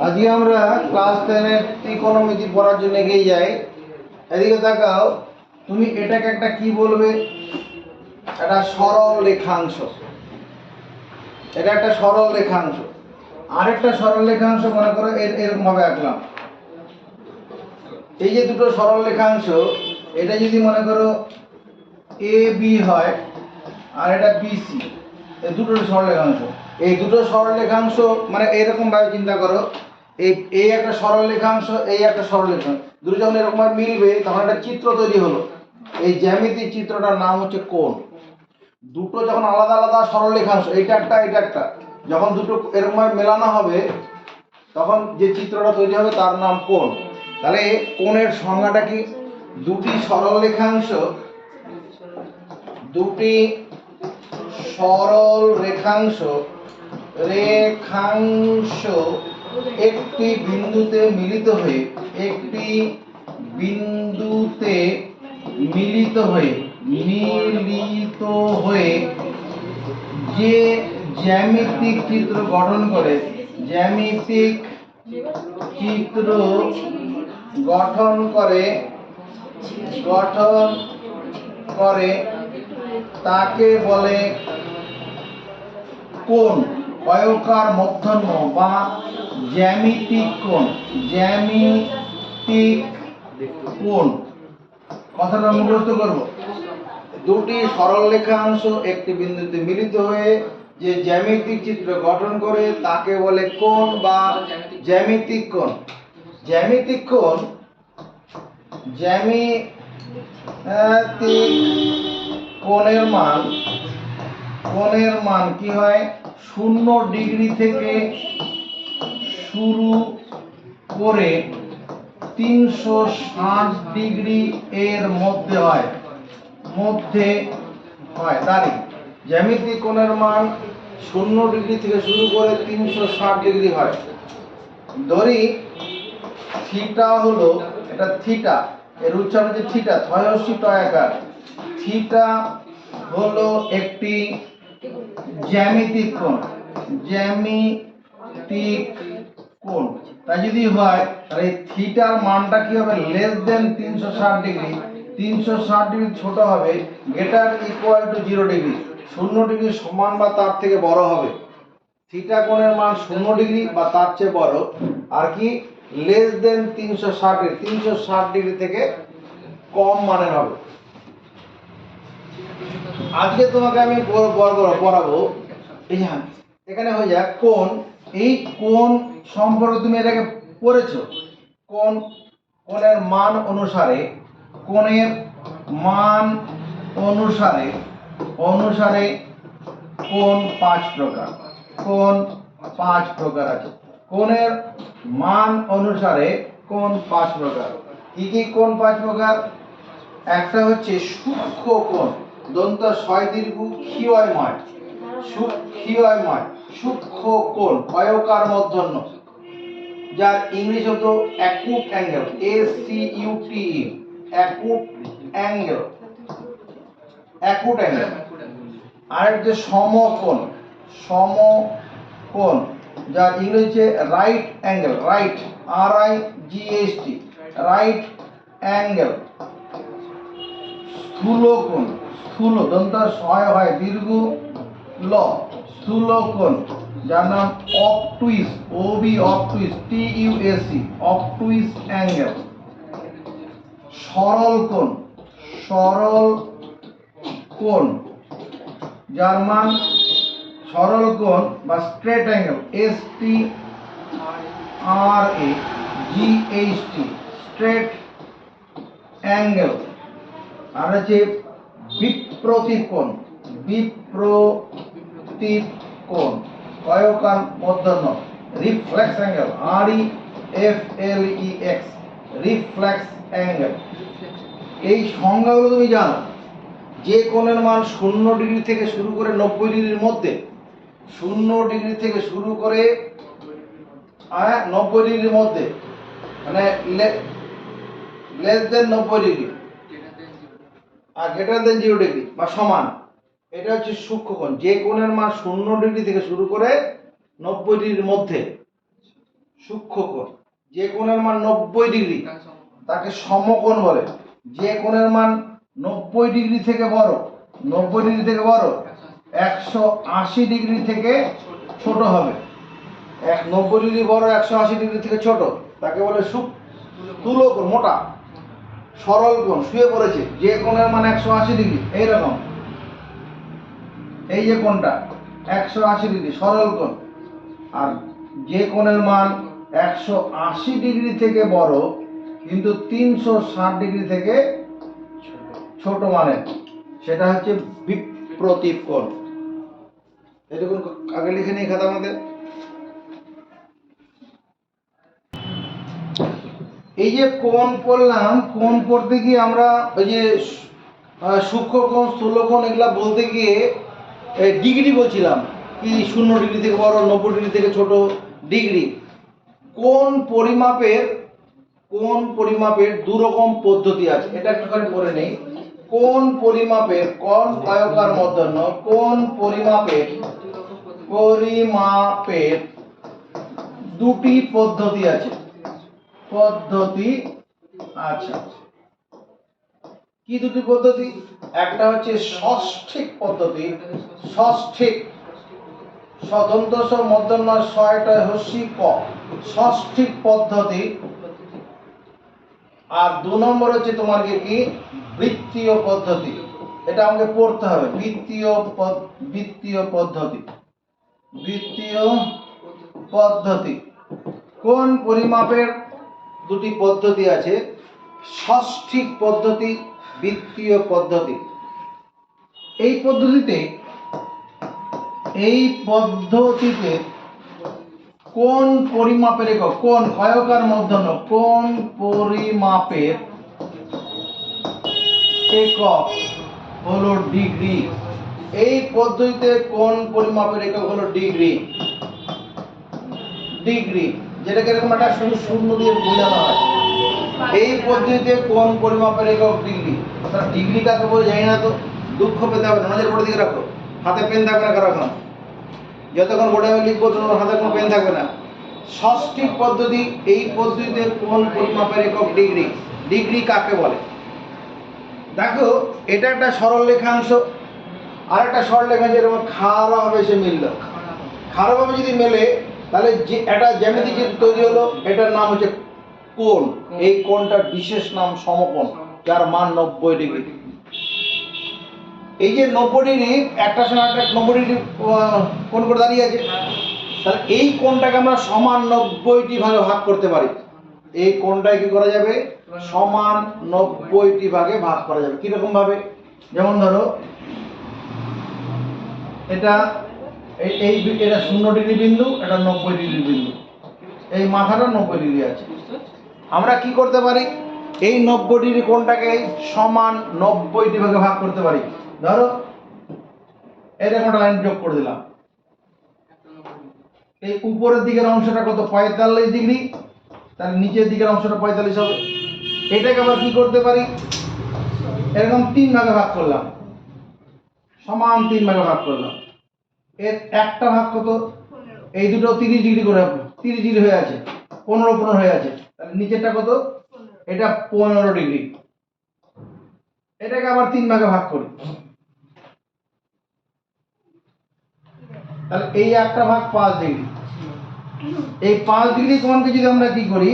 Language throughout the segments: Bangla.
আজকে আমরা ক্লাস 10 এর ত্রিকোণমিতি পড়ার জন্য এগিয়ে যাই। এদিকে তাকাও, তুমি এটাকে একটা কি বলবে? একটা সরল রেখাংশ। এটা একটা সরল রেখাংশ। আরেকটা সরল রেখাংশ মনে করো এরকম ভাবে আঁকলাম। এই যে দুটো সরল রেখাংশ, এটা যদি মনে করো এ বি হয় আর এটা বি সি, এই দুটো সরল রেখাংশ। এই দুটো সরল রেখাংশ মানে এরকম ভাবে চিন্তা করো, এই একটা সরল রেখাংশ, এই একটা সরল রেখাংশ, দুটো যখন এরকম ভাবে মিলবে তখন একটা চিত্র তৈরি হলো। এই জ্যামিতিক চিত্রটার নাম হচ্ছে কোণ। দুটো যখন আলাদা আলাদা সরল রেখাংশ, এটা একটা, যখন দুটো এরকম ভাবে মেলানো হবে তখন যে চিত্রটা তৈরি হবে তার নাম কোণ। তাহলে কোণের সংজ্ঞাটা কি? দুটি সরল রেখাংশ একটি বিন্দুতে মিলিত হয়ে যে জ্যামিতিক চিত্র গঠন করে তাকে বলে কোণ, অয়কার মধ্যন্য বা জ্যামিতিক কোণ। কথাটা মুখস্থ করব। দুটি সরল রেখাংশ একটি বিন্দুতে মিলিত হয়ে যে জ্যামিতিক চিত্র গঠন করে তাকে বলে কোণ বা জ্যামিতিক কোণ। জ্যামিতিক কোণের মান কি হয়? 0 ডিগ্রি থেকে শুরু করে 360 ডিগ্রি এর মধ্যে হয়। তারই জ্যামিতিক কোণের মান 0 ডিগ্রি থেকে শুরু করে 360 ডিগ্রি হয়। ধরি থিটা হলো, এটা থিটা, এর উচ্চারণ হচ্ছে থিটা, থয়স্বী টয়াকার। থিটা হলো একটি জ্যামিতিক কোণ। তাই যদি হয় তাহলে থিটার মানটা কি হবে? Less than 360 degree. 360 ডিগ্রি ছোট হবে, greater equal to 0 degree. 0 degree সমান বা তার থেকে বড় হবে। থিটা কোণের মান 0 ডিগ্রি বা তার চেয়ে বড়, আর কি লেস দেন 360 ডিগ্রি, 360 ডিগ্রি থেকে কম মানের হবে। আজকে তোমাকে আমি পড়াবো এই যে এখানে হয়ে যায় কোণ। এই কোণ সম্পর্কে তুমি এটাকে পড়েছো। কোণের মান অনুসারে কোণ 5 প্রকার। আছে। কোণের মান অনুসারে কোণ 5 প্রকার। কি কি কোণ 5 প্রকার? একটা হচ্ছে সূক্ষ্ম কোণ, দন্ত ছয় দীর্ঘ ক্ষীয়ময়। সূক্ষ্ম কোণ, অয়কার মধ্যন্য, যার ইংলিশ শব্দ acute angle, ACUTE, acute angle. আর একটা সমকোণ, যার ইংলিশ হচ্ছে right angle, RIGHT, right angle. স্থূল দন্ত ছয় হয় দীর্ঘ ল, স্থূল কোণ, যার নাম অবটুইস, TUAC, অবটুইস অ্যাঙ্গেল। সরল কোণ, যার মান সরল কোণ বা straight angle, STRAGHT, straight angle. আর হচ্ছে বিপ্রতীপ কোণ, অয়কার মধ্যন্য, reflex angle, REFLEX, reflex angle. এই সংজ্ঞাগুলো তুমি জানো। যে কোণের মান 0 ডিগ্রি থেকে শুরু করে 90 ডিগ্রির মধ্যে, 0 ডিগ্রি থেকে শুরু করে 90 ডিগ্রির মধ্যে, মানে লেস দেন 90 ডিগ্রি আর গ্রেটার দেন 0 ডিগ্রি বা সমান, এটা হচ্ছে সূক্ষ্ম কোণ। যে কোণের মান 0 ডিগ্রি থেকে শুরু করে 90 ডিগ্রির মধ্যে, সূক্ষ্মকোণ। যে কোণের মান 90 ডিগ্রি তাকে সমকোণ বলে। যে কোণের মান 90 ডিগ্রি থেকে বড়, 90 ডিগ্রি থেকে বড়, 180 ডিগ্রি থেকে ছোট হবে। 90 ডিগ্রি বড়, 180 ডিগ্রি থেকে ছোট, তাকে বলে তুলকোণ, মোটা সরল কোণ। শুয়ে পড়েছে, যে কোণের মান 180 ডিগ্রি, এইরকম, এই যে কোণটা 180 ডিগ্রি সরল কোণ। আর যে কোণের মান 180 ডিগ্রি থেকে বড় কিন্তু 360 ডিগ্রি থেকে ছোট মানে, সেটা হচ্ছে বিপ্রতীপ কোণ। এটুকু আগে লিখে নিই খাতার মধ্যে। এই যে কোণ পড়লাম, কোণ পড়তে গিয়ে আমরা ওই যে সূক্ষ্মকোণ, স্থূলকোণ এগুলা বলতে গিয়ে ডিগ্রি বলছিলাম, কি 0 ডিগ্রি থেকে বড়, 90 ডিগ্রি থেকে ছোট ডিগ্রি। কোণ পরিমাপের দু রকম পদ্ধতি আছে, এটা একটুখানি পড়ে নেই। কোণ পরিমাপের, কোণ ক্ষয়কার মধ্যন্য, কোণ পরিমাপের দুটি পদ্ধতি আছে। কি দুটি পদ্ধতি? একটা হচ্ছে ষষ্ঠিক পদ্ধতি, ষষ্ঠিক সদন্ত মধ্যন্য ছয়টা হস্যি ক, ষষ্ঠিক পদ্ধতি। আর 2 নম্বর হচ্ছে তোমার কি বৃত্তীয় পদ্ধতি। এটা আমাকে পড়তে হবে, বৃত্তীয় পদ্ধতি। কোণ পরিমাপের দুটি পদ্ধতি আছে, ষষ্ঠিক পদ্ধতি, বৃত্তীয় পদ্ধতি। এই পদ্ধতিতে কোণ পরিমাপের একক, কোণ ক্ষয়কার মধ্যন্য, কোণ পরিমাপের একক হলো ডিগ্রি। এই পদ্ধতিতে কোণ পরিমাপের একক হলো ডিগ্রি, যেটাকে এরকম একটা শুধু শূন্য দিয়ে বোঝানো হয়। এই পদ্ধতিতে কোণ পরিমাপের একক ডিগ্রি। অর্থাৎ ডিগ্রি কাকে বলে জানি না, তো দুঃখ পেতে হবে না, নজর বোর্ডের দিকে রাখো, হাতে পেন থাকবে না কারো এখন, যতক্ষণ বোর্ডে আমি লিখবো তোমার হাতে কোনো পেন থাকবে না। ষষ্ঠিক পদ্ধতি, এই পদ্ধতিতে কোণ পরিমাপের একক ডিগ্রি কাকে বলে? দেখো, এটা একটা সরল রেখাংশ, আর একটা সরল রেখাংশ এরকম খাড়াভাবে এসে মিলল। খাড়াভাবে যদি মেলে তাহলে যে একটা জ্যামিতি যে তৈরি হলো, এটার নাম হচ্ছে কোণ। এই কোণটার বিশেষ নাম সমকোণ, যার মান 90 ডিগ্রি। এই যে 90 ডিগ্রি, একটা সময় একটা 90 ডিগ্রি কোণ করে দাঁড়িয়ে আছে, তাহলে এই কোণটাকে আমরা সমান 90টি ভাগে ভাগ করতে পারি। এই কোণটাকে কি করা যাবে? সমান 90টি ভাগে ভাগ করা যাবে। কিরকম ভাবে? যেমন ধরো, এটা এটা 0 ডিগ্রি বিন্দু, এটা 90 ডিগ্রি বিন্দু, এই মাথাটা 90 ডিগ্রি আছে। আমরা কি করতে পারি? এই 90 ডিগ্রি কোণটাকে সমান 90টি ভাগে ভাগ করতে পারি। ধরো এরকম একটা লাইন যোগ করে দিলাম, এই উপরের দিকের অংশটা কত? 45 ডিগ্রি, তাহলে নিচের দিকের অংশটা 45 হবে। এটাকে আবার কি করতে পারি? এরকম 3 ভাগে ভাগ করলাম, সমান 3 ভাগে ভাগ করলাম। এর একটা ভাগ কত? এই দুটো 30 ডিগ্রি করে, 30 ডিগ্রি হয়ে আছে, 15 হয়ে আছে, তাহলে নিচেরটা কত? এটা 15 ডিগ্রি। এটাকে আবার 3 ভাগে ভাগ করি, তাহলে এই একটা ভাগ 5 ডিগ্রি। এই 5 ডিগ্রি কোণকে যদি আমরা কি করি,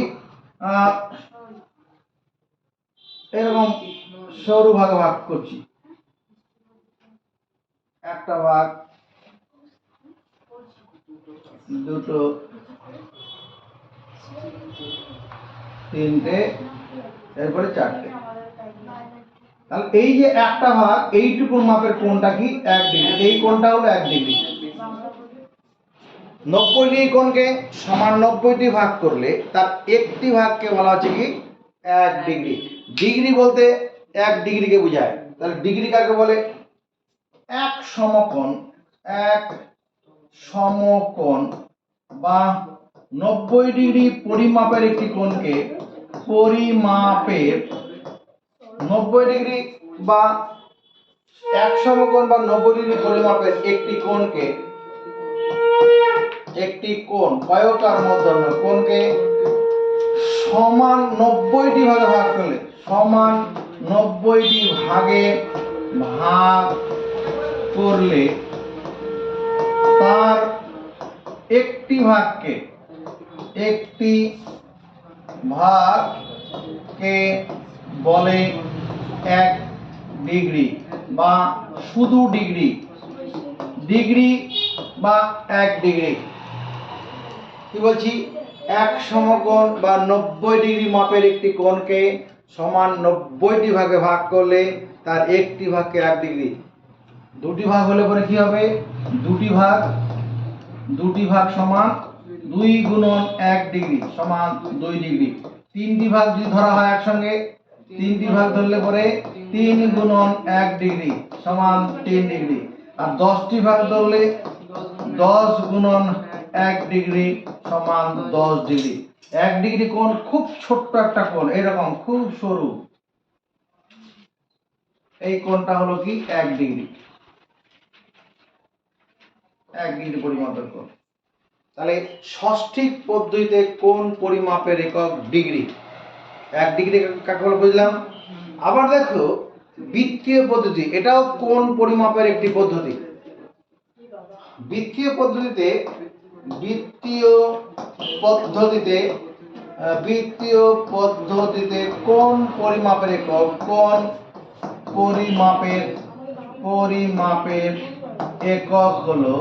এরকম সরু ভাগে ভাগ করছি, একটা ভাগ, দুটো, তিনটে, এরপরে চারটে। তাহলে এই যে একটা ভাগ, এইটুকু মাপের কোণটা কি? 1 ডিগ্রি। এই কোণটা হলো 1 ডিগ্রি। 90 ডিগ্রি কোণকে সমান 90টি ভাগ করলে তার একটি ভাগকে বলা হচ্ছে কি? 1 ডিগ্রি। ডিগ্রি বলতে 1 ডিগ্রিকে বোঝায়। তাহলে ডিগ্রি কাকে বলে? এক সমকোণ বা 90 ডিগ্রি পরিমাপের একটি কোণকে 90 ডিগ্রি বা এক সমকোণ বা 90 ডিগ্রি পরিমাপের একটি কোণ ক্ষয়কার মধ্যন্য, কোণকে সমান 90টি ভাগে ভাগ করলে, সমান 90টি ভাগে ভাগ করলে তার একটি ভাগকে বলে 1 ডিগ্রি বা শুধু ডিগ্রি বা 1 ডিগ্রি। কি বলছি, এক সমকোণ বা 90 ডিগ্রি মাপের একটি কোণকে সমান 90টি ভাগে ভাগ করলে তার একটি ভাগকে 1 ডিগ্রি। দুটি ভাগ হলে পরে কি হবে, দুটি ভাগ সমান 2 গুণন 1 ডিগ্রি সমান 2 ডিগ্রি। তিনটি ভাগ যদি ধরা হয় একসঙ্গে, তিনটি ভাগ ধরলে পরে 3 গুণন 1 ডিগ্রি সমান 3 ডিগ্রি। আর 10টি ভাগ ধরলে 10 গুণন 1 ডিগ্রি সমান 10 ডিগ্রি। 1 ডিগ্রি কোণ খুব ছোট্ট একটা কোণ, এরকম খুব সরু, এই কোণটা হলো কি 1 ডিগ্রি, 1 ডিগ্রি পরিমাপের কোণ। তাহলে ষষ্ঠিক পদ্ধতিতে কোণ পরিমাপের একক ডিগ্রি। 1 ডিগ্রি কাকে বলে বুঝলাম। আবার দেখো বৃত্তীয় পদ্ধতি, এটাও কোণ পরিমাপের একটি পদ্ধতি। বৃত্তীয় পদ্ধতিতে কোণ পরিমাপের একক, কোণ পরিমাপের একক হলো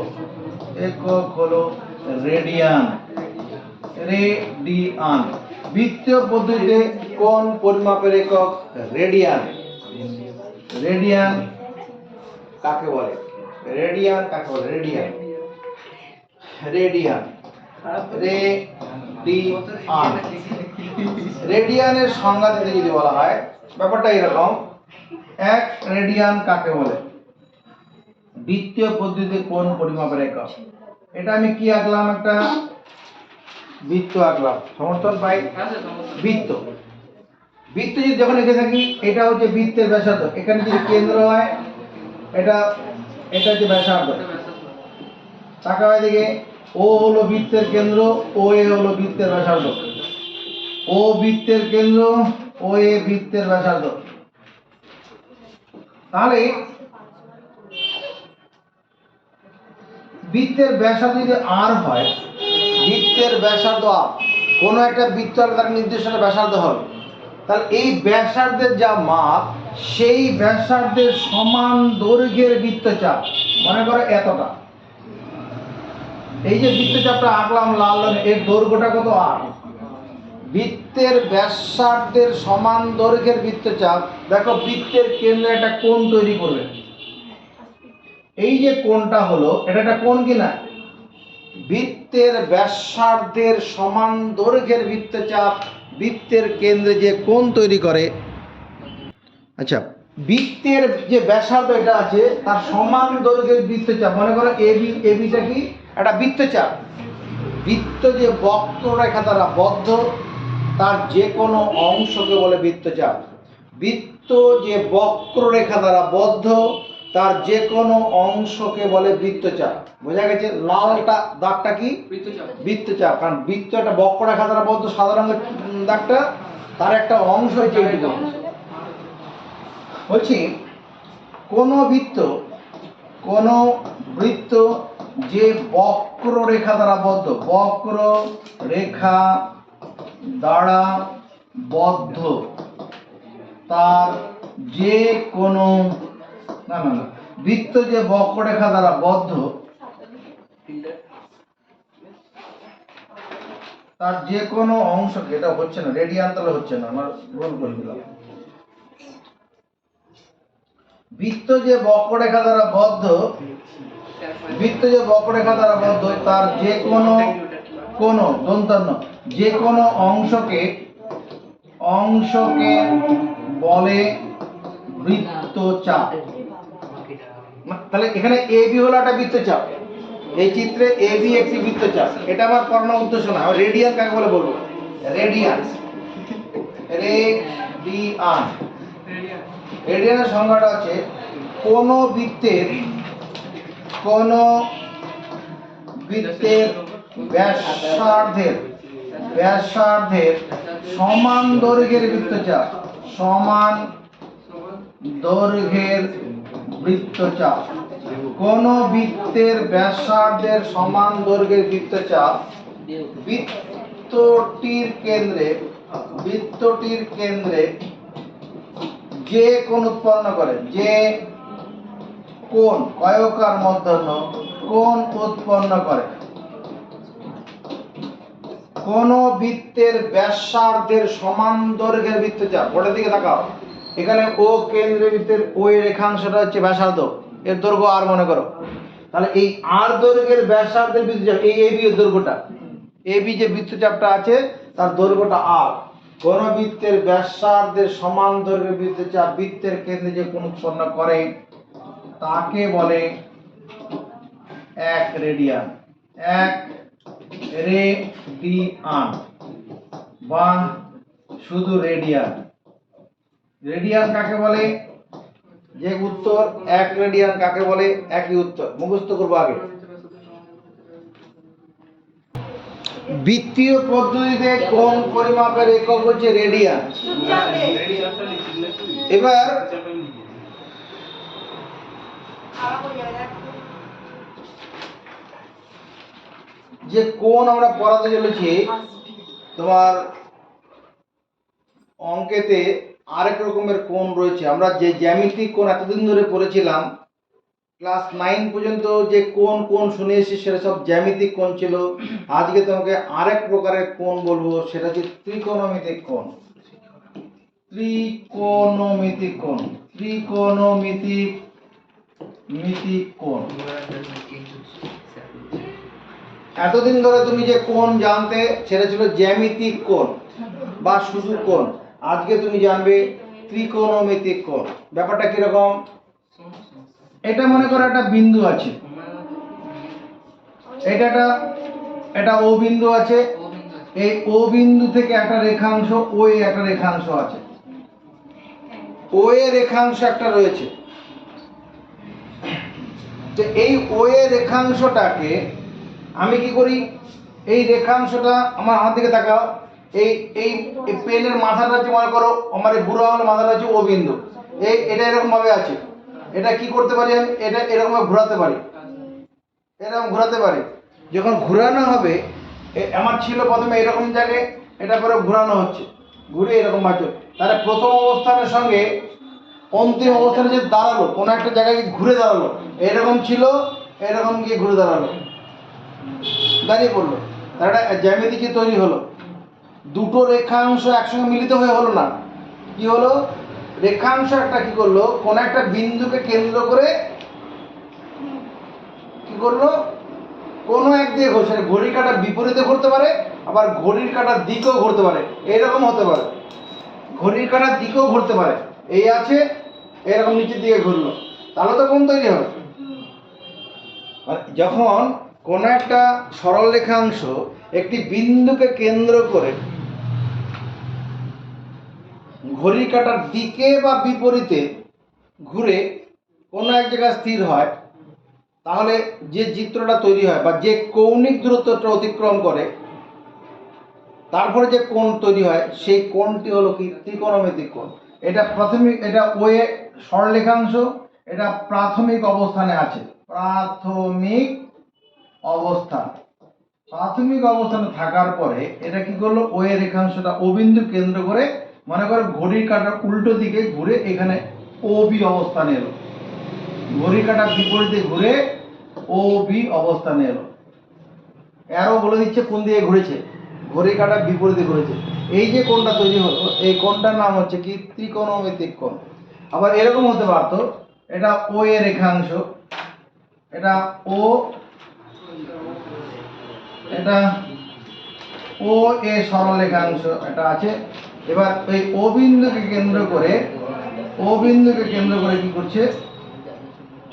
রেডিয়ান। বৃত্তীয় পদ্ধতিতে কোণ পরিমাপের একক রেডিয়ান। রেডিয়ান কাকে বলে? রেডিয়ানের সংজ্ঞা দিতে যদি বলা হয়, ব্যাপারটা এরকম। 1 রেডিয়ান কাকে বলে? বৃত্তীয় পদ্ধতিতে কোণ পরিমাপের একক। এটা আমি কি আঁকলাম, একটা বৃত্ত আঁকলাম, সমর্থন পাই। বৃত্ত যদি যখন এঁকে থাকি, এটা হচ্ছে বৃত্তের ব্যাসার্ধ। এখানে যদি কেন্দ্র হয়, এটা হচ্ছে ব্যাসার্ধ। তাকাও এদিকে, ও হলো বৃত্তের কেন্দ্র, ও এ হলো বৃত্তের ব্যাসার্ধ। ও বৃত্তের কেন্দ্র, ও এ বৃত্তের ব্যাসার্ধ। তাহলে বৃত্তের ব্যাসার্ধ যদি আর হয়, বৃত্তের ব্যাসার্ধ আর, কোনো একটা বৃত্ত তার নির্দিষ্ট ব্যাসার্ধ হবে, তাহলে এই ব্যাসার্ধের যা মাপ, সেই ব্যাসার্ধের সমান দৈর্ঘ্যের বৃত্তচাপ, মনে করো এতটা। এই যে বৃত্তচাপটা আঁকলাম লাল রঙে, এর দৈর্ঘ্যটা কত? আর। বৃত্তের ব্যাসার্ধের সমান দৈর্ঘ্যের বৃত্তচাপ, দেখো বৃত্তের কেন্দ্রে একটা কোণ তৈরি করবে। এই যে কোণটা হলো, এটা একটা কোণ কিনা? বৃত্তের ব্যাসার্ধের সমান দৈর্ঘ্যের বৃত্তচাপ বৃত্তের কেন্দ্রে যে কোণ তৈরি করে। আচ্ছা, বৃত্তের যে ব্যাসার্ধ এটা আছে, তার সমান দৈর্ঘ্যের বৃত্তচাপ, মনে করো এবিটা কি একটা বৃত্তচাপ। বৃত্ত যে বক্ররেখা দ্বারা বদ্ধ, তার যে কোনো অংশকে বলে বৃত্তচাপ। বৃত্ত যে বক্ররেখা দ্বারা বদ্ধ, তার যে কোনো অংশকে বলে বৃত্তচাপ। বোঝা গেছে? লালটা দাগটা কি? বৃত্তচাপ। কারণ বৃত্ত একটা বক্ররেখা দ্বারা বদ্ধ, সাদা রঙের দাগটা তার একটা অংশ হচ্ছে এইটুকু। বলছি, কোন বৃত্ত যে বক্ররেখা দ্বারা বদ্ধ, বক্ররেখা দ্বারা বদ্ধ, তার যে কোনো বৃত্ত যে বক্ররেখা দ্বারা বদ্ধ, তার যে কোনো অংশকে, এটা হচ্ছে না, রেডিয়ান তাহলে হচ্ছে না, আমার ভুল করে দিলাম। বৃত্ত যে বক্ররেখা দ্বারা বদ্ধ, তার যে কোনো দন্তান্ন, যে কোনো অংশকে বলে বৃত্তচাপ। তাহলে এখানে এবি হলো একটা বৃত্তচাপ, এই চিত্রে এবি একটি বৃত্তচাপ। এটা আমার পড়ানোর উদ্দেশ্য না। রেডিয়ান কাকে বলে বলবো? রেডিয়ানের সংজ্ঞাটা আছে, কোন বৃত্তের ব্যাসার্ধের সমান দৈর্ঘ্যের বৃত্তচাপ, সমান দৈর্ঘ্যের বৃত্তচাপ, কোন বৃত্তের ব্যাসার্ধের সমান দৈর্ঘ্যের বৃত্তচাপ বৃত্তটির কেন্দ্রে যে কোণ উৎপন্ন করে, যে কোণ কয়কার মূর্ধন্য কোণ উৎপন্ন করে। কোন বৃত্তের ব্যাসার্ধের সমান দৈর্ঘ্যের বৃত্তচাপ, ওটার দিকে তাকাও। এখানে ও কেন্দ্রের বৃত্তের ওই রেখাংশটা হচ্ছে ব্যাসার্ধ, এর দৈর্ঘ্য আর মনে করো। তাহলে এই আর দৈর্ঘ্যের ব্যাসার্ধের বৃত্তচাপ, এই এবি এর দৈর্ঘ্যটা, এবি যে বৃত্তচাপটা আছে তার দৈর্ঘ্যটা আর। কোন বৃত্তের ব্যাসার্ধের সমান দৈর্ঘ্যের বৃত্তচাপ বৃত্তের কেন্দ্রে যে কোণ উৎপন্ন করে তাকে বলে 1 রেডিয়ান। 1 রেডিয়ান বা শুধু রেডিয়ান। রেডিয়ান কাকে বলে? যে উত্তর 1 রেডিয়ান কাকে বলে, একই উত্তর মুখস্থ করবো আগে। বৃত্তীয় পদ্ধতিতে কোণ পরিমাপের একক হচ্ছে রেডিয়ান। এবার যে কোণ আমরা পড়াতে চলেছি, তোমার অঙ্কেতে আরেক রকমের কোণ রয়েছে। আমরা যে জ্যামিতিক কোণ এতদিন ধরে পড়েছিলাম, ক্লাস 9 পর্যন্ত যে কোণ শুনে এসেছি সেটা সব জ্যামিতিক কোণ ছিল। আজকে তোমাকে আরেক প্রকারের কোণ বলবো, সেটা হচ্ছে ত্রিকোণমিতিক কোণ। ত্রিকোণমিতিক কোণ, ত্রিকোণমিতিক কোণ। এতদিন ধরে তুমি যে কোণ জানতে সেটা ছিল জ্যামিতিক কোণ বা শুধু কোণ। আজকে তুমি জানবে ত্রিকোণমিতিক কোণ। ব্যাপারটা কিরকম? এটা মনে করো একটা বিন্দু আছে, এটা ও বিন্দু আছে। এই ও বিন্দু থেকে একটা রেখাংশ, ও একটা রেখাংশ আছে, ও এর রেখাংশ একটা রয়েছে। তো এই ও এর রেখাংশটাকে আমি কি করি, এই রেখাংশটা আমার হাত দিকে তাকাও, এই এই পেনের মাথাটা হচ্ছে মনে করো আমার এই বুড়ো আঙুলের মাথাটা হচ্ছে ও বিন্দু। এটা এরকম ভাবে আছে, এটা কি করতে পারি আমি, এটা এরকম ভাবে ঘোরাতে পারি, এরকম ঘোরাতে পারি। যখন ঘোরানো হবে, আমার ছিল প্রথমে এরকম জায়গায়, এটা করে ঘোরানো হচ্ছে, ঘুরে এরকম বাঁচো। তাহলে প্রথম অবস্থানের সঙ্গে অন্তিম অবস্থানে যে দাঁড়ালো, কোনো একটা জায়গায় ঘুরে দাঁড়ালো, এরকম ছিল, এরকম গিয়ে ঘুরে দাঁড়ালো, দাঁড়িয়ে পড়লো। তাহলে জ্যামিতি কি তৈরি হলো? দুটো রেখাংশ একসঙ্গে মিলিত হয়ে হলো না, কি হলো, রেখাংশ একটা কি করলো, কোন একটা বিন্দুকে কেন্দ্র করে কি করলো, কোনো এক দিয়ে ঘষে, ঘড়ির কাঁটার বিপরীতে ঘুরতে পারে, আবার ঘড়ির কাঁটার দিকেও ঘুরতে পারে, এরকম হতে পারে, ঘড়ির কাঁটার দিকেও ঘুরতে পারে। এই আছে, এরকম নিচের দিকে ঘুরলো, তাহলে তো কোণ তৈরি হবে। যখন কোন একটা সরল রেখাংশ একটি বিন্দুকে কেন্দ্র করে ঘড়ির কাঁটার দিকে বা বিপরীতে ঘুরে কোনো এক জায়গায় স্থির হয়, তাহলে যে চিত্রটা তৈরি হয় বা যে কৌণিক দূরত্বটা অতিক্রম করে তারপরে যে কোণ তৈরি হয় সেই কোণটি হলো কি, ত্রিকোণমিতিক কোণ। এটা প্রাথমিক, এটা ওয়ে সরলরেখাংশ, এটা প্রাথমিক অবস্থানে আছে, প্রাথমিক অবস্থান। প্রাথমিক অবস্থানে থাকার পরে এটা কি করলো, ও এর রেখাংশটা ও বিন্দু কেন্দ্র করে মনে করো ঘড়ির কাঁটার উল্টো দিকে ঘুরে এখানে ও বি অবস্থানে এলো, ঘড়ির কাঁটার বিপরীতে ঘুরে ও বি অবস্থানে এলো। আরো বলে দিচ্ছে কোন দিকে ঘুরেছে, ঘড়ির কাঁটার বিপরীতে ঘুরেছে। এই যে কোণটা তৈরি হলো, এই কোণটার নাম হচ্ছে কি, ত্রিকোণমিতিক কোণ। আবার এরকম হতে পারতো, এটা ও এর রেখাংশ, এটা ও, এটা ও এ সরল রেখাংশ এটা আছে। এবার এই ও বিন্দুকে কেন্দ্র করে, ও বিন্দুকে কেন্দ্র করে কি করছে,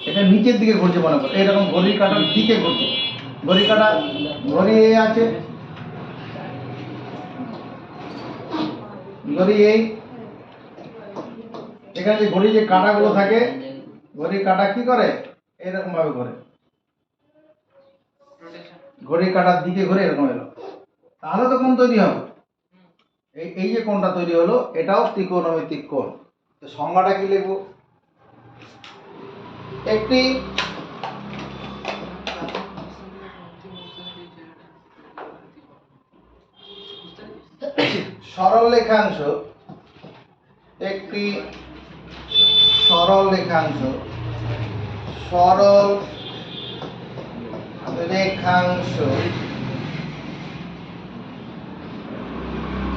এটা নিচের দিকে ঘুরছে, মনে করো এরকম ঘড়ির কাঁটার দিকে ঘুরছে, ঘড়ির কাঁটা, ঘড়ি এই আছে, ঘড়ি এই, এখানে যে ঘড়ি যে কাঁটাগুলো থাকে, ঘড়ির কাঁটা কি করে, এরকম ভাবে ঘোরে, ঘড়ির কাঁটার দিকে ঘুরে এরকম এলো, তাহলে তো কোণ তৈরি হবে। এই যে কোণটা তৈরি হলো এটাও ত্রিকোণমিতিক কোণ। তো সংজ্ঞাটা কি লিখব? একটি সরল রেখাংশ, একটি সরল রেখাংশ, সরল রেখাংশ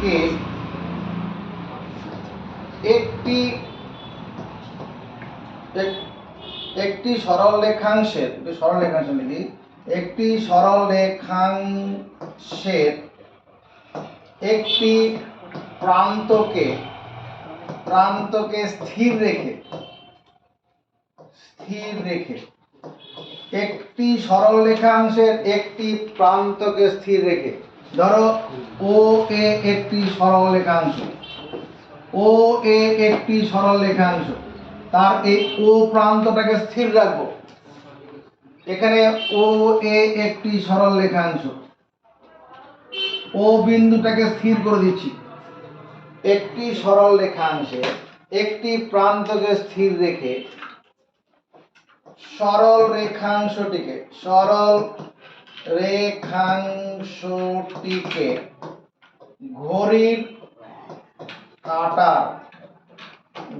কে একটি সরল রেখাংশের লিখি, একটি সরল রেখাংশের একটি প্রান্তকে স্থির রেখে একটি সরল রেখাংশের একটি প্রান্তকে স্থির রেখে, ধরো ও এ একটি সরল রেখাংশ, ও এ একটি সরল রেখাংশ, তার এই ও প্রান্তটাকে স্থির রাখবো। এখানে ও এ একটি সরল রেখাংশ, ও বিন্দুটাকে স্থির করে দিচ্ছি। একটি সরল রেখাংশে একটি প্রান্তকে স্থির রেখে সরল রেখাংশটিকে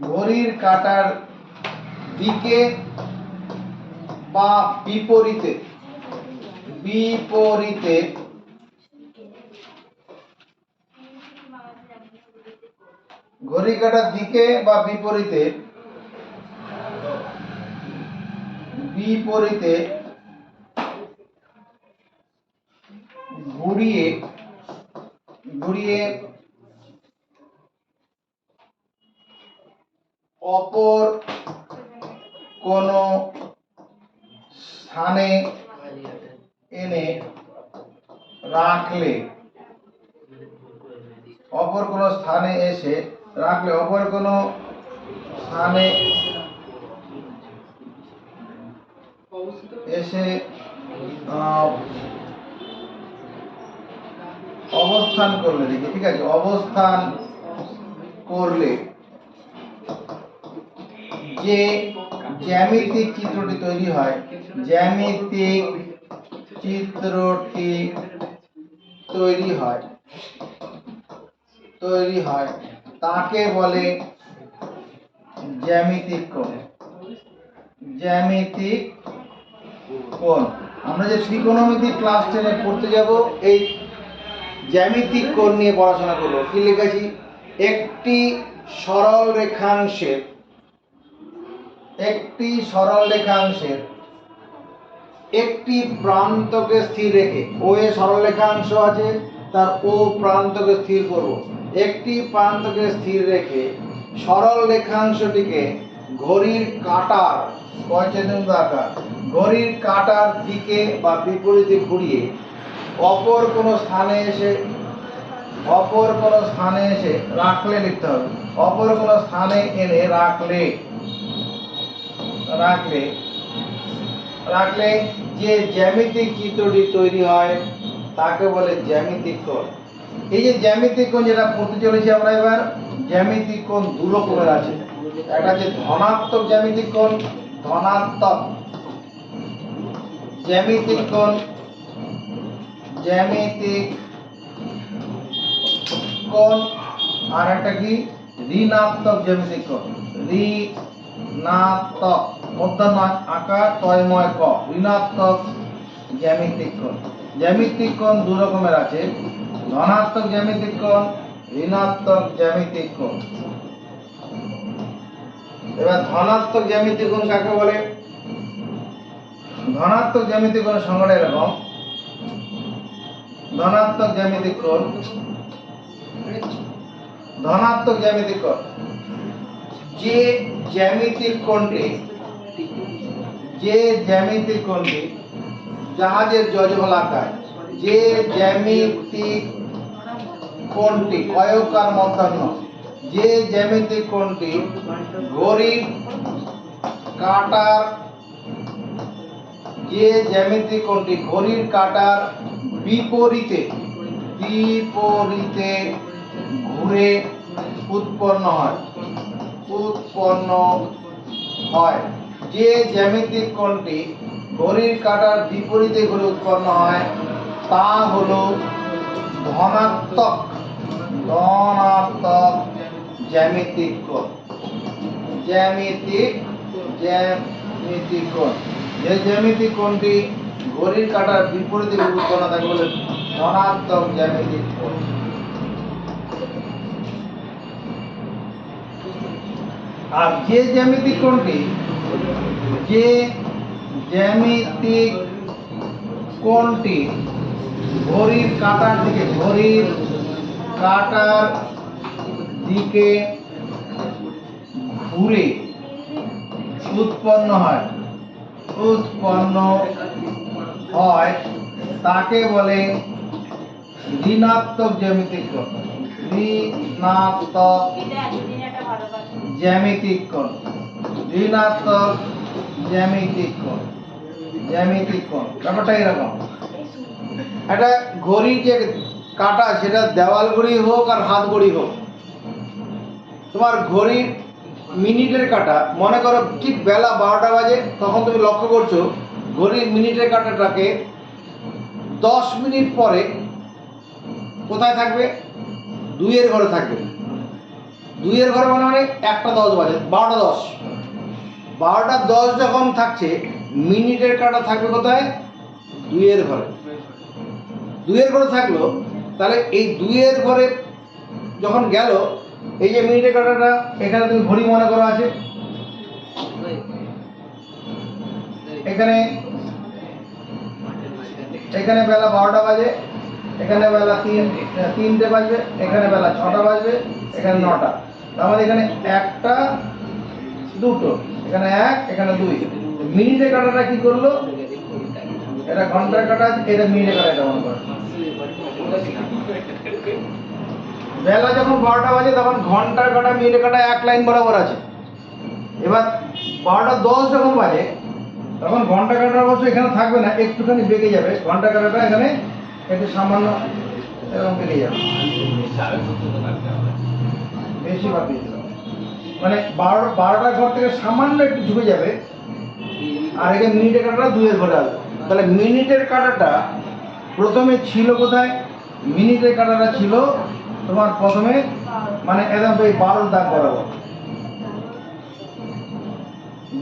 ঘড়ির কাঁটার দিকে বা বিপরীতে ঘড়ির কাঁটার দিকে বা বিপরীতে ঘুরিয়ে অপর কোনো স্থানে এনে রাখলে, অপর কোনো স্থানে এসে অবস্থান করলে, দেখি ঠিক আছে, অবস্থান করলে যে জ্যামিতিক চিত্রটি তৈরি হয় তাকে বলে জ্যামিতিক কোণ। আমরা যে ত্রিকোণমিতি ক্লাস 10-এ পড়তে যাব, এই জ্যামিতিক কোণ নিয়ে পড়াশোনা করব। কি লিখেছি? একটি সরল রেখাংশের একটি প্রান্তকে স্থির রেখে, ও এ সরল রেখাংশ আছে, তার ও প্রান্তকে স্থির করব। একটি প্রান্তকে স্থির রেখে সরল রেখাংশটিকে ঘড়ির কাঁটার দিকে বা বিপরীতে ঘুরিয়ে অপর কোনো স্থানে এসে রাখলে, লিখতে হবে, অপর কোনো স্থানে এনে রাখলে যে জ্যামিতিক চিত্রটি তৈরি হয় তাকে বলে জ্যামিতিক কোণ। এই যে জ্যামিতিক কোণ যেটা পড়তে চলেছি আমরা এবার, জ্যামিতিক কোণ দু রকমের আছে। একটা হচ্ছে ধনাত্মক জ্যামিতিক কোণ, আর একটা কি ঋণাত্মক জ্যামিতিক কোণ, মধ্যাহ্ন আকার তয়ময় ক, ঋণাত্মক জ্যামিতিক কোণ। জ্যামিতিক কোণ দু রকমের আছে, ধনাত্মক জ্যামিতিক কোণ, ঋণাত্মক জ্যামিতিক কোণ। এবার ধনাত্মক জ্যামিতিক কোণ কাকে বলে? ধনাত্মক জ্যামিতিক কোণের সংজ্ঞাটা এরকম। ধনাত্মক জ্যামিতিক কোণ যে জ্যামিতিক কোণটি জাহাজের যজফলাকার, যে জ্যামিতিক কোণটি কয়কার মধ্যাহ্ন, যে জ্যামিতিক কোণটি ঘড়ির কাঁটার বিপরীতে উৎপন্ন হয় যে জ্যামিতিক কোণটি ঘড়ির কাঁটার বিপরীতে ঘুরে উৎপন্ন হয় তা হলো ধনাত্মক জ্যামিতিক কোণ। জ্যামিতিক কোণ, যে জ্যামিতিক কোণটি ঘড়ির কাঁটার বিপরীতে ঘুরে উৎপন্ন হয় তাকে বলে ধনাত্মক জ্যামিতিক কোণ। আর যে জ্যামিতিক কোণটি ঘড়ির কাঁটার দিকে ঘুরে উৎপন্ন হয় তাকে বলে ঋণাত্মক জ্যামিতিক কোণ। ঋণাত্মক জ্যামিতিক কোণ। ব্যাপারটা এরকম, একটা ঘড়ির যে কাঁটা সেটা দেওয়াল ঘড়ি হোক আর হাত ঘড়ি হোক, তোমার ঘড়ির মিনিটের কাঁটা মনে করো ঠিক বেলা 12টা বাজে, তখন তুমি লক্ষ্য করছো ঘড়ির মিনিটের কাঁটাটাকে 10 মিনিট পরে কোথায় থাকবে? 2-এর ঘরে থাকবে। 2-এর ঘরে মানে 1টা 10 বাজে, 12টা 10। 12টা 10 যখন থাকছে মিনিটের কাঁটা থাকবে কোথায়? 2-এর ঘরে। 2-এর ঘরে থাকলো, তাহলে এই 2-এর ঘরে যখন গেল, এই যে মিনিটের কাঁটাটা এখানে তুমি ঘড়ি মনে করো আছে, এখানে বেলা 12টা বাজে, এখানে বেলা 3টে বাজবে, এখানে বেলা 6টা বাজবে, এখানে 9টা। তাহলে এখানে 1টা 2টো, এখানে 1, এখানে 2। মিনিটের কাঁটাটা কি করলো? এটা ঘন্টার কাঁটা, এটা মিনিটের কাঁটা, এটা মনে করো। বেলা যখন 12টা বাজে তখন ঘন্টার কাঁটা মিনিটের কাঁটা এক লাইন বরাবর আছে। এবার 12টা 10 যখন বাজে তখন ঘন্টা কাঁটা অবশ্য এখানে থাকবে না, একটুখানি বেঁকে যাবে। ঘন্টা কাঁটাটা এখানে একটু সামান্য এরকম বেঁকে যাবে, বেশি বাকি মানে 12টার ঘর থেকে সামান্য একটু ঝুঁকে যাবে, আর এখানে মিনিটের কাঁটাটা 2-এর ঘরে আসবে। তাহলে মিনিটের কাঁটাটা প্রথমে ছিল কোথায়? মিনিটের কাঁটাটা ছিল তোমার প্রথমে মানে একদম এই 12 দাগ বরাবর,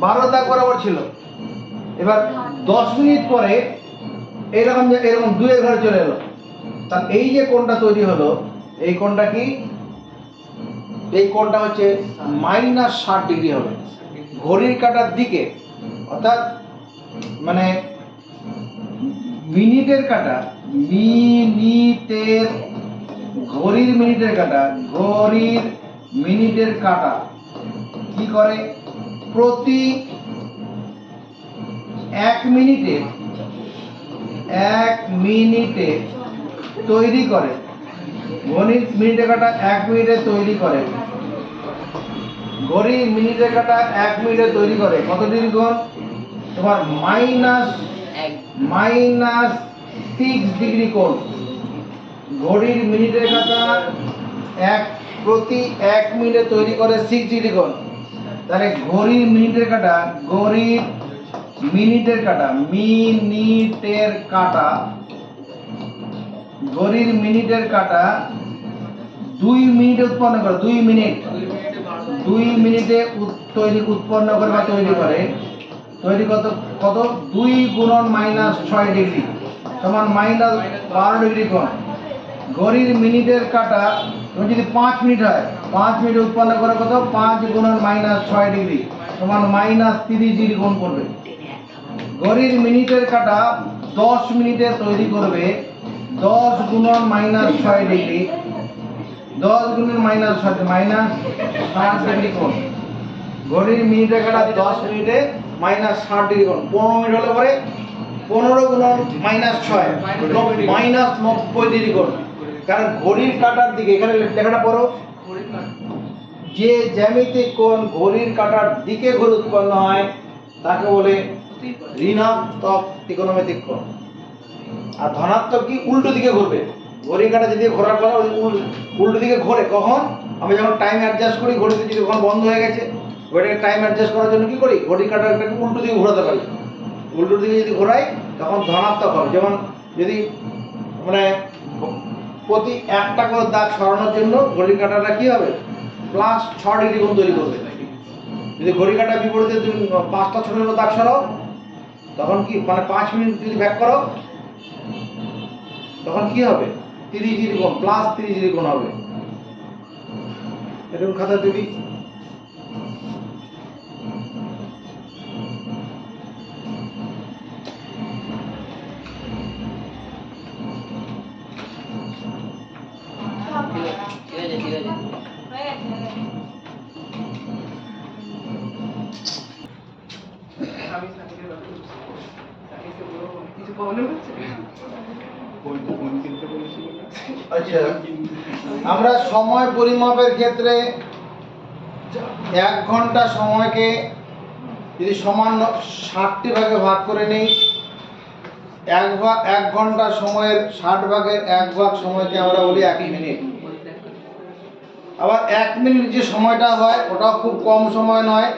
12 দাগ বরাবর ছিল। এবার 10 মিনিট পরে এরকম 2-এর ঘরে চলে এলো। তাহলে এই যে কোণটা তৈরি হলো, এই কোণটা কি? এই কোণটা হচ্ছে -60 ডিগ্রি হবে ঘড়ির কাঁটার দিকে। অর্থাৎ মানে ঘড়ির মিনিটের কাঁটা কি করে? প্রতি 1 মিনিটে তৈরি করে। ঘড়ির মিনিটের কাঁটা 1 মিনিটে তৈরি করে। ঘড়ির মিনিটের কাঁটা 1 মিনিটে তৈরি করে কত ডিগ্রি কোণ? তোমার -6 ডিগ্রি কোণ। ঘড়ির মিনিটের কাঁটা প্রতি 1 মিনিটে তৈরি করে 6 ডিগ্রি কোণ। তাহলে ঘড়ির মিনিটের কাঁটা 2 মিনিটে উৎপন্ন করে। 2 মিনিটে উৎপন্ন করে বা তৈরি করে। কত? 2 গুণন -6 ডিগ্রি সমান -12 ডিগ্রি কোণ। ঘড়ির মিনিটের কাঁটা তুমি যদি 5 মিনিট হয়, 5 মিনিট উৎপন্ন করে কত? 5 গুণন -6 ডিগ্রি সমান -30 ডিগ্রি কোণ করবে। ঘড়ির মিনিটের কাঁটা 10 মিনিটে তৈরি করবে 10 গুণন -6 ডিগ্রি, 10 গুণন -6 -60 ডিগ্রি কোণ। ঘড়ির মিনিটের কাঁটা 10 মিনিটে -60 ডিগ্রি কোণ। 15 মিনিট হলে পরে 15 গুণন -6 -90 ডিগ্রি কোণ। কারণ ঘড়ির কাঁটার দিকে, এখানে লেখাটা পড়ো, যে জ্যামিতিক কোণ ঘড়ির কাঁটার দিকে ঘুরে উৎপন্ন হয় তাকে বলে ঋণাত্মক ত্রিকোণমিতিক কোণ। আর ধনাত্মক কি? উল্টো দিকে ঘুরবে। ঘড়ির কাঁটা যেদিকে ঘোরার কথা উল্টো দিকে ঘোরে। কখন? আমি যখন টাইম অ্যাডজাস্ট করি, ঘড়িতে যদি ওখানে বন্ধ হয়ে গেছে, ঘড়িটাকে টাইম অ্যাডজাস্ট করার জন্য কী করি, ঘড়ির কাঁটাটাকে উল্টো দিকে ঘোরাতে পারি। উল্টো দিকে যদি ঘোরাই তখন ধনাত্মক হবে। যেমন যদি মানে প্রতি একটা করে দাগ সরানোর জন্য ঘড়ির কাঁটাটা কী হবে, +6 ডিগ্রি কোণ তৈরি করবে। যদি ঘড়ির কাঁটা বিপরীতে তুমি 5টা ছোটো ছোটো দাগ সরাও, তখন কি মানে 5 মিনিট যদি ব্যাক করো, তখন কি হবে, 30 ডিগ্রি কোণ, +30 ডিগ্রি কোণ হবে। এরকম খাতা দিবি। আচ্ছা, আমরা সময় পরিমাপের ক্ষেত্রে 1 ঘন্টা সময়কে যদি সমান 60টি ভাগে ভাগ করে নিই, 1 ঘন্টা সময়ের 60 ভাগের 1 ভাগ সময়কে আমরা বলি 1 মিনিট। আবার 1 মিনিট যে সময়টা হয় ওটাও খুব কম সময় নয়,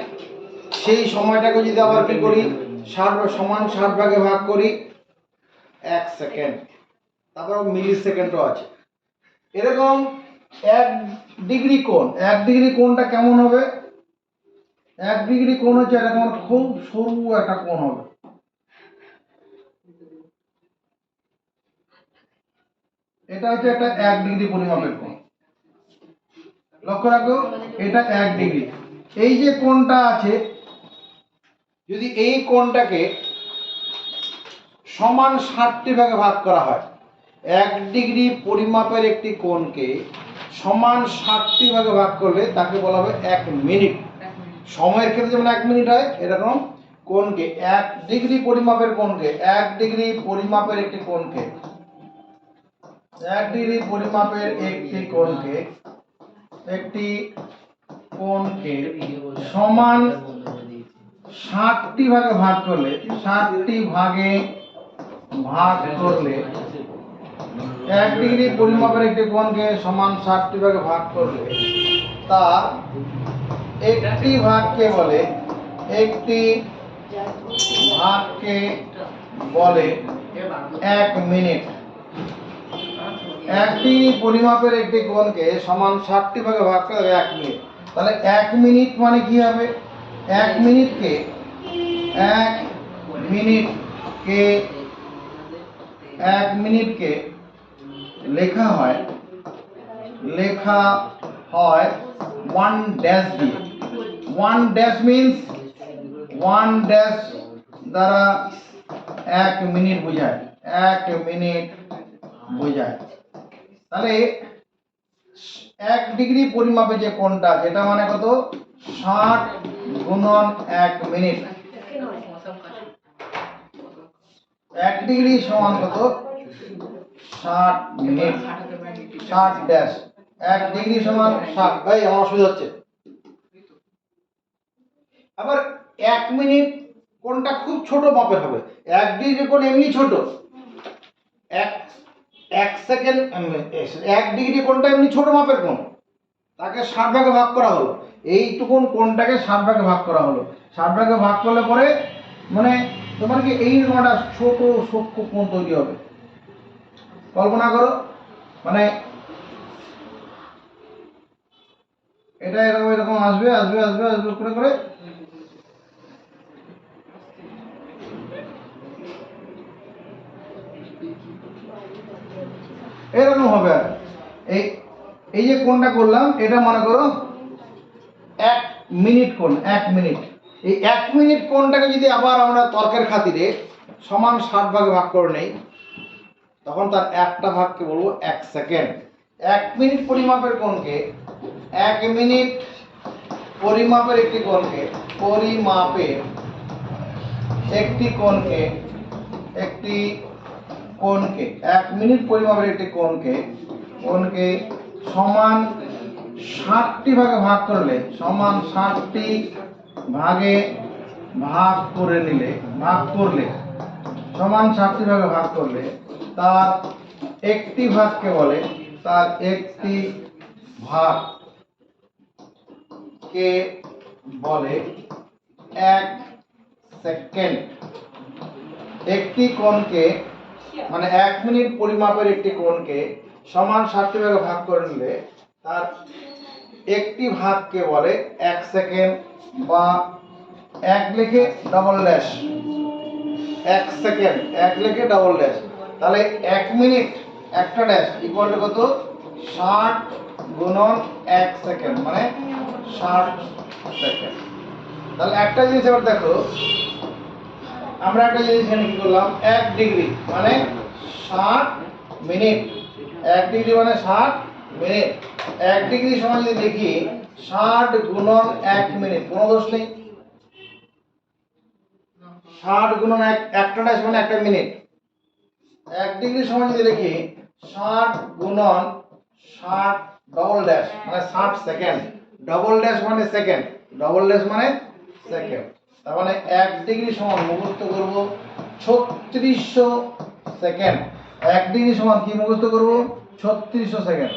সেই সময়টাকে যদি আবার কি করি, 60 ভাগে ভাগ করি 1 সেকেন্ড, তারপর মিলি সেকেন্ডও আছে। এরকম 1 ডিগ্রি কোণ, 1 ডিগ্রি কোণটা কেমন হবে, 1 ডিগ্রি কোণ হচ্ছে এরকম খুব সরু একটা কোণ হবে। এটা হচ্ছে একটা 1 ডিগ্রি পরিমাপের কোণ। লক্ষ্য রাখো, এটা 1 ডিগ্রি। এই যে কোণটা আছে, যদি এই কোণটাকে সমান 60টি ভাগে ভাগ করা হয়, 1 ডিগ্রি পরিমাপের একটি কোণকে সমান 60টি ভাগে ভাগ করলে তাকে বলা হবে 1 মিনিট। সময়ের ক্ষেত্রে যেমন 1 মিনিট হয়, এরকম কোণকে 1 ডিগ্রি পরিমাপের কোণকে 1 ডিগ্রি পরিমাপের একটি কোণকে 1 ডিগ্রি পরিমাপের একটি কোণকে সমান 60টি ভাগে ভাগ করলে, 60টি ভাগে ভাগ করলে 1 ডিগ্রি পরিমাপের একটি কোণকে সমান 60টি ভাগে ভাগ করলে তার একটি ভাগকে বলে, একটি ভাগকে বলে 1 মিনিট। 1 ডিগ্রি পরিমাপের একটি কোণকে সমান 60টি ভাগে ভাগ করে 1 মিনিট। তাহলে 1 মিনিট মানে কি হবে, 1 মিনিটকে 1 মিনিটকে লেখা হয় 1 ড্যাশ দিয়ে। 1 ড্যাশ মিন্স 1 ড্যাশ দ্বারা 1 মিনিট বোঝায়, 1 মিনিট বোঝায়। তাহলে 1 ডিগ্রি পরিমাপে যে কোণটা, যেটা মানে কত, 60 গুণন 1 মিনিট। 1 ডিগ্রি সমান কত, 60 মিনিট, 60 ড্যাশ 1 ডিগ্রি সমান 60। ভাই আমার অসুবিধা হচ্ছে। আবার 1 মিনিট কোণটা খুব ছোট মাপের হবে। 1 ডিগ্রি কোণ এমনি ছোট, 1 সেকেন্ড 1 ডিগ্রি কোণটা এমনি ছোট মাপের কোণ, তাকে 60 ভাগে ভাগ করা হলো। এইটুকুন কোণটাকে 60 ভাগে ভাগ করা হলো। 60 ভাগে ভাগ করলে পরে মানে তোমার কি এইরকম একটা ছোট সূক্ষ্ম কোণ তৈরি হবে। কল্পনা করো, মানে এটা এরকম এরকম আসবে আসবে আসবে আসবে করে করে এরকম হবে। আর এই যে কোণটা করলাম, এটা মনে করো 1 মিনিট কোণ, 1 মিনিট। এই 1 মিনিট কোণটাকে যদি আবার আমরা তর্কের খাতিরে সমান 60 ভাগে ভাগ করে নেই, তখন তার একটা ভাগকে বলবো 1 সেকেন্ড। 1 মিনিট পরিমাপের কোণকে 1 মিনিট পরিমাপের একটি কোণকে 1 মিনিট পরিমাপের একটি কোণকে সমান 60টি ভাগে ভাগ করলে, সমান 60টি ভাগে ভাগ করলে সমান 60টি ভাগে ভাগ করলে তার একটি ভাগকে বলে, তার একটি ভাগ কে বলে 1 সেকেন্ড। একটি কোণকে মানে 1 মিনিট পরিমাপের একটি কোণকে সমান 60টি ভাগে ভাগ করে নিলে তার একটি ভাগকে বলে 1 সেকেন্ড, বা 1 লিখে ডবল ড্যাশ 1 সেকেন্ড, 1 লিখে ডবল ড্যাশ, তাহলে 1 মিনিট একটা ড্যাশ ইকুয়াল টু কত? 60 গুণন 1 সেকেন্ড, মানে 60 সেকেন্ড। তাহলে একটা জিনিস এবার দেখো, আমরা একটা জিনিস এখানে কি করলাম, 1 ডিগ্রি মানে 60 মিনিট, 1 ডিগ্রি মানে 60 মিনিট। 1 ডিগ্রি সমান যদি লিখি 60 গুণন 1 মিনিট, কোনো দোষ নেই। 60 গুণন 1, একটা ড্যাশ মানে একটা মিনিট। 1 ডিগ্রি সমান যদি লিখি 60 গুণন 60 ডবল ড্যাশ মানে 60 সেকেন্ড, ডবল ড্যাশ মানে সেকেন্ড, ডবল ড্যাশ মানে সেকেন্ড। তার মানে 1 ডিগ্রি সমান মুখস্থ করব 3600 সেকেন্ড। 1 ডিগ্রি সমান কি মুখস্থ করব? 3600 সেকেন্ড।